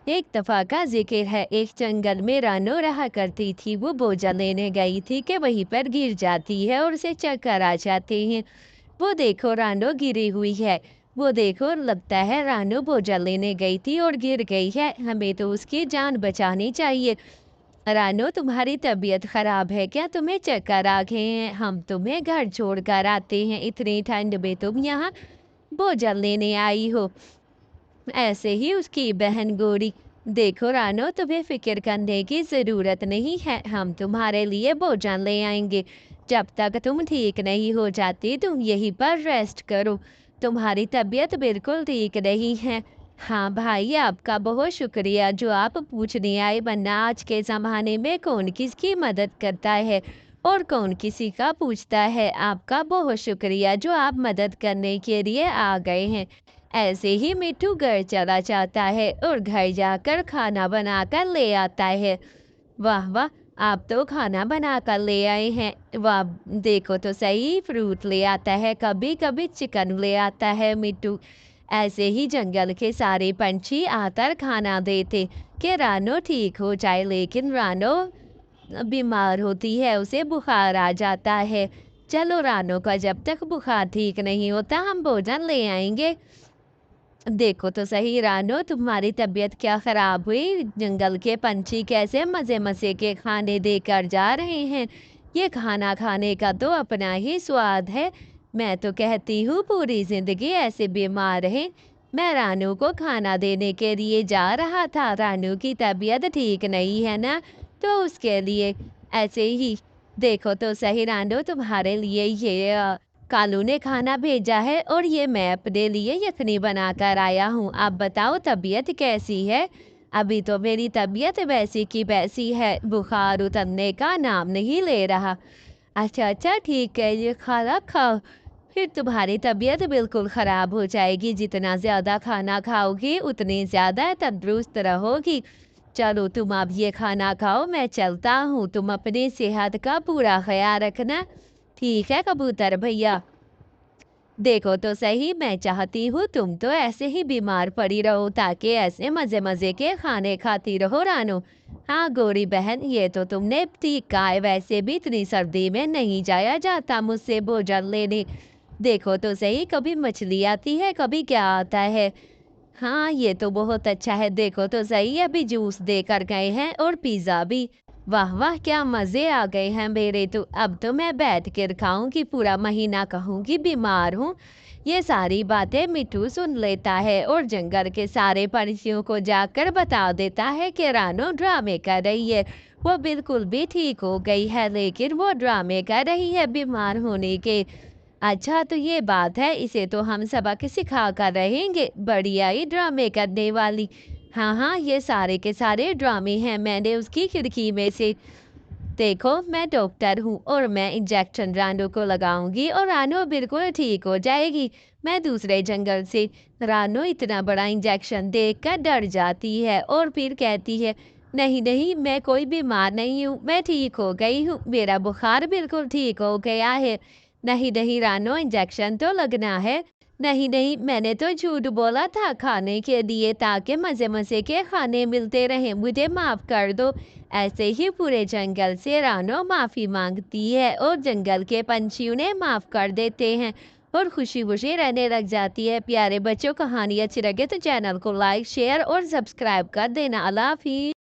एक दफा का जिक्र है, एक जंगल में रानो रहा करती थी। वो बोझा लेने गई थी कि वहीं पर गिर जाती है और उसे चक्कर आ जाते हैं। वो देखो रानो गिरी हुई है। वो देखो लगता है रानो बोझा लेने गई थी और गिर गई है। हमें तो उसकी जान बचानी चाहिए। रानो तुम्हारी तबीयत खराब है क्या? तुम्हें चक्कर आ गए हैं? हम तुम्हें घर छोड़कर आते हैं, इतनी ठंड में तुम यहाँ बोझा लेने आई हो। ऐसे ही उसकी बहन गोरी, देखो रानो तुम्हें फिक्र करने की ज़रूरत नहीं है, हम तुम्हारे लिए भोजन ले आएंगे। जब तक तुम ठीक नहीं हो जाती तुम यहीं पर रेस्ट करो। तुम्हारी तबीयत बिल्कुल ठीक नहीं है। हाँ भाई, आपका बहुत शुक्रिया जो आप पूछने आए, वरना आज के ज़माने में कौन किसकी मदद करता है और कौन किसी का पूछता है। आपका बहुत शुक्रिया जो आप मदद करने के लिए आ गए हैं। ऐसे ही मिट्टू घर चला जाता है और घर जाकर खाना बनाकर ले आता है। वाह वाह, आप तो खाना बनाकर ले आए हैं। वाह, देखो तो सही, फ्रूट ले आता है, कभी कभी चिकन ले आता है मिट्टू। ऐसे ही जंगल के सारे पंछी आकर खाना देते कि रानो ठीक हो जाए, लेकिन रानो बीमार होती है, उसे बुखार आ जाता है। चलो रानो का जब तक बुखार ठीक नहीं होता हम भोजन ले आएंगे। देखो तो सही रानो, तुम्हारी तबीयत क्या खराब हुई? जंगल के पंछी कैसे मजे मजे के खाने देकर जा रहे हैं। ये खाना खाने का तो अपना ही स्वाद है। मैं तो कहती हूँ पूरी जिंदगी ऐसे बीमार रहे। मैं रानू को खाना देने के लिए जा रहा था, रानू की तबीयत ठीक नहीं है ना, तो उसके लिए ऐसे ही। देखो तो सही रानू, तुम्हारे लिए ये कालू ने खाना भेजा है और ये मैं अपने लिए यखनी बनाकर आया हूँ। आप बताओ तबीयत कैसी है? अभी तो मेरी तबीयत वैसी की वैसी है, बुखार उतरने का नाम नहीं ले रहा। अच्छा अच्छा ठीक है, ये खाना खाओ, फिर तुम्हारी तबीयत बिल्कुल खराब हो जाएगी। जितना ज्यादा खाना खाओगी उतनी ज्यादा तंदुरुस्त रहोगी। चलो तुम अब ये खाना खाओ, मैं चलता हूँ। तुम अपनी सेहत का पूरा ख्याल रखना, ठीक है कबूतर भैया? देखो तो सही, मैं चाहती हूँ तुम तो ऐसे ही बीमार पड़ी रहो ताकि ऐसे मजे मजे के खाने खाती रहो रानू। हाँ गोरी बहन, ये तो तुमने ठीक कहा है, वैसे भी इतनी सर्दी में नहीं जाया जाता मुझसे भोजन लेने। देखो तो सही, कभी मछली आती है, कभी क्या आता है। हाँ ये तो बहुत अच्छा है। देखो तो सही, अभी जूस देकर गए हैं और पिज्ज़ा भी। वाह वाह, क्या मज़े आ गए हैं मेरे तो। अब तो मैं बैठ कर खाऊंगी, पूरा महीना कहूंगी बीमार हूँ। ये सारी बातें मिट्टू सुन लेता है और जंगल के सारे पंछियों को जाकर बता देता है कि रानो ड्रामे कर रही है। वो बिल्कुल भी ठीक हो गई है, लेकिन वो ड्रामे कर रही है बीमार होने के। अच्छा तो ये बात है, इसे तो हम सबक सिखा कर रहेंगे, बढ़िया ही ड्रामे करने वाली। हाँ हाँ, ये सारे के सारे ड्रामे हैं, मैंने उसकी खिड़की में से। देखो मैं डॉक्टर हूँ और मैं इंजेक्शन रानो को लगाऊंगी और रानो बिल्कुल ठीक हो जाएगी। मैं दूसरे जंगल से, रानो इतना बड़ा इंजेक्शन देखकर डर जाती है और फिर कहती है, नहीं नहीं मैं कोई बीमार नहीं हूँ, मैं ठीक हो गई हूँ, मेरा बुखार बिल्कुल ठीक हो गया है। नहीं नहीं रानो, इंजेक्शन तो लगना है। नहीं नहीं, मैंने तो झूठ बोला था खाने के लिए ताकि मजे मजे के खाने मिलते रहे, मुझे माफ कर दो। ऐसे ही पूरे जंगल से रानो माफी मांगती है और जंगल के पंछी उन्हें माफ कर देते हैं और खुशी खुशी रहने लग जाती है। प्यारे बच्चों, कहानी अच्छी लगे तो चैनल को लाइक शेयर और सब्सक्राइब कर देना। अल्लाह हाफिज।